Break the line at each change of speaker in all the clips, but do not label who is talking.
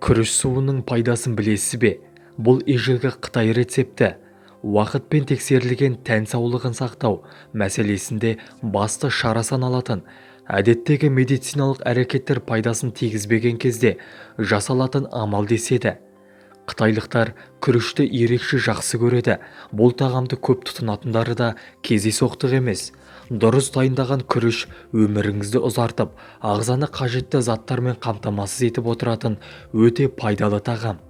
Күріш суының пайдасын білесіз бе? Бұл ежелгі Қытай рецепті. Уақытпен тексерілген тән саулығын сақтау мәселесінде басты шара саналатын. Әдеттегі медициналық әрекеттер пайдасын тигізбеген кезде жасалатын амал деседі. Қытайлықтар күрішті ерекше жақсы көреді. Бұл тағамды көп тұтынатындары да кездейсоқтық емес. Дұрыс дайындаған күріш өміріңізді ұзартып, ағзаны қажетті заттармен қамтамасыз етіп отыратын өте пайдалы тағам.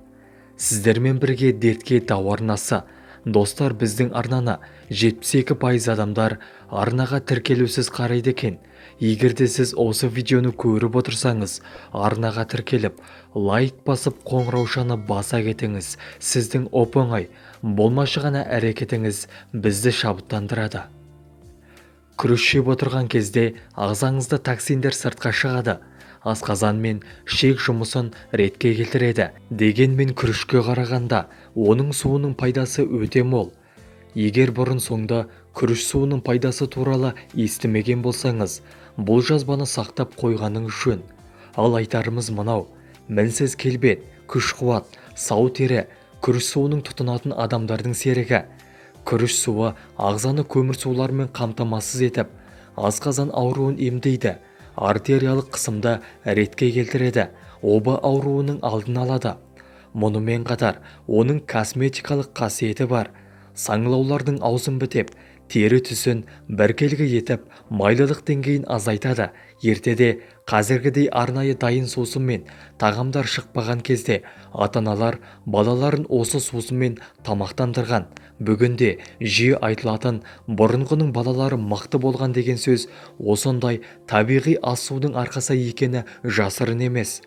Сіздермен бірге дертке дауа арнасы. Достар, біздің арнаны 72% адамдар арнаға тіркелусіз қарайды екен. Егерде сіз осы видеоны көріп отырсаңыз, арнаға тіркеліп, лайк басып, қоңыраушаны баса кетіңіз. Сіздің оп-оңай, болмашы ғана әрекетіңіз бізді шабыттандырады. Күріш жеп отырған кезде ағзаңызда токсиндер сыртқа шығады. Асқазан мен ішек жұмысын ретке келтіреді. Дегенмен күрішке қарағанда оның суының пайдасы өте мол. Егер бұрын соңды күріш суының пайдасы туралы естімеген болсаңыз, бұл жазбаны сақтап қойғаның жөн. Ал айтарымыз мынау: мінсіз келбет, күш-қуат, сау тері күріш суының тұтынатын адамдардың серігі. Күріш суы ағзаны көмірсулармен қамтамасыз етіп, асқазан ауруын емдейді, артериялық қысымды ретке келтіреді, оба ауруының алдын алады. Мұнымен қатар оның косметикалық қасиеті бар. Саңылаулардың аузын бітеп, тері түсін біркелкі етіп, майлылық деңгейін азайтады. Ертеде қазіргідей арнайы дайын сусынмен тағамдар шықпаған кезде ата-аналар балаларын осы сусынмен тамақтандырған. Бүгінде жиі айтылатын бұрынғының балалары мықты болған деген сөз осындай табиғи ас судың арқасы екені жасырын емес.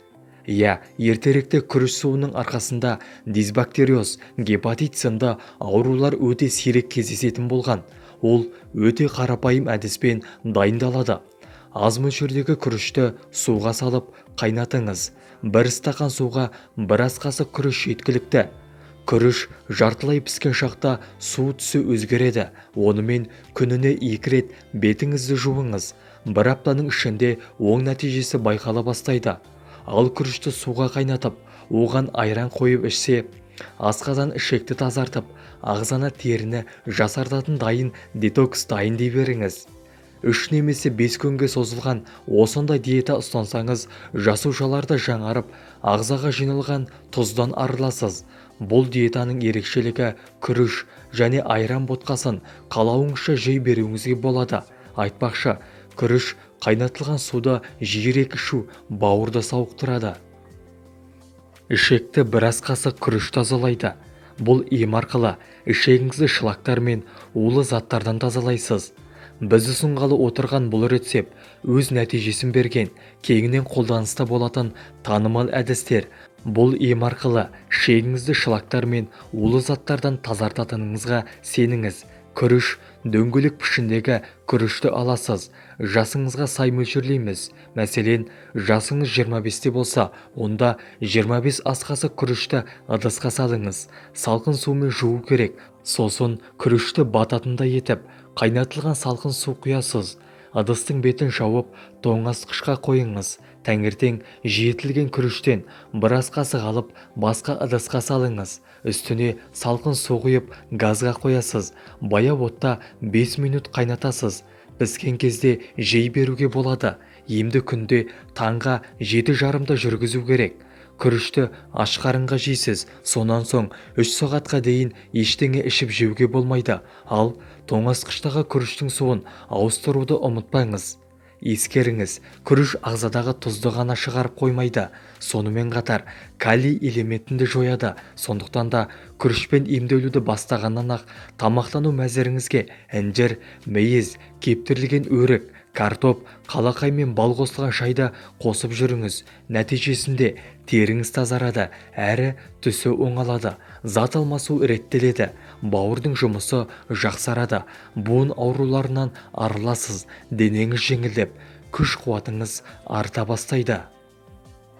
Иә, ертеректе күріш суының арқасында дисбактериоз, гепатит сынды аурулар өте сирек кездесетін болған. Ол өте қарапайым әдіспен дайындалады. Аз мөлшердегі күрішті суға салып қайнатыңыз. Бір стақан суға бір ас қасық күріш жеткілікті. Күріш жартылай піскен шақта су түсі өзгереді. Онымен күніне 2 рет бетіңізді жуыңыз. Бір аптаның ішінде оң нәтижесі байқала бастайды. Ал күрішті суға қайнатып, оған айран қойып ішсе, асқазан ішекті тазартып, ағзаны теріні жасартатын дайын детокс дайын дей беріңіз. 3 немесе 5 күнге созылған осындай диета ұстансаңыз, жасушаларды жаңарып, ағзаға жиналған тұздан арыласыз. Бұл диетаның ерекшелігі күріш және айран ботқасын қалауыңызша жей беруіңізге болады. Айтпақшы, күріш қайнатылған суды жиірек ішу бауырды сауықтырады. Ішекті бір ас қасық күріш тазалайды. Бұл ем арқылы ішегіңізді шлактар мен улы заттардан тазалайсыз. Біз ұсынғалы отырған бұл рецепт өз нәтижесін берген, кеңінен қолданыста болатын танымал әдістер. Бұл ем арқылы ішегіңізді шлактар мен улы заттардан тазартатыныңызға сеніңіз. Күріш дөңгелек пішіндегі күрішті аласыз. Жасыңызға сай мөлшерлейміз. Мәселен, жасыңыз 25-те болса, онда 25 ас қасық күрішті ыдысқа салыңыз. Салқын сумен жуу керек. Сосын күрішті бататындай етіп, қайнатылған салқын су құясыз. Ыдыстың бетін жауып, тоңазытқышқа қойыңыз. Таңертең жетілген күріштен бір ас қасық алып, басқа ыдысқа салыңыз. Үстіне салқын су құйып, газға қоясыз. Баяу отта 5 минут қайнатасыз. Піскен кезде жей беруге болады. Емді күнде таңға 7:30-да жүргізу керек. Күрішті аш қарынға жейсіз. Сонан соң 3 сағатқа дейін ештеңе ішіп жеуге болмайды. Ал тоңазытқыштағы күріштің суын ауыстыруды ұмытпаңыз. Ескеріңіз, күріш ағзадағы тұзды ғана шығарып қоймайды, сонымен қатар калий элементін де жояды. Сондықтан да күрішпен емделуді бастағаннан-ақ тамақтану мәзіріңізге інжір, мейіз, кептірілген өрік, картоп, қалақай мен бал қосылған шайды қосып жүріңіз. Нәтижесінде теріңіз тазарады, әрі түсі оңалады, зат алмасу реттеледі, бауырдың жұмысы жақсарады, буын ауруларынан арыласыз, денеңіз жеңілдеп, күш-қуатыңыз арта бастайды.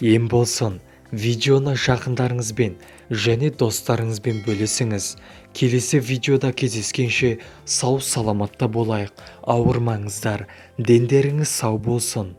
Ем болсын, видеоны жақындарыңызбен және достарыңызбен бөлісіңіз. Келесі видеода кездескенше сау саламатта болайық. Ауырмаңыздар, дендеріңіз сау болсын.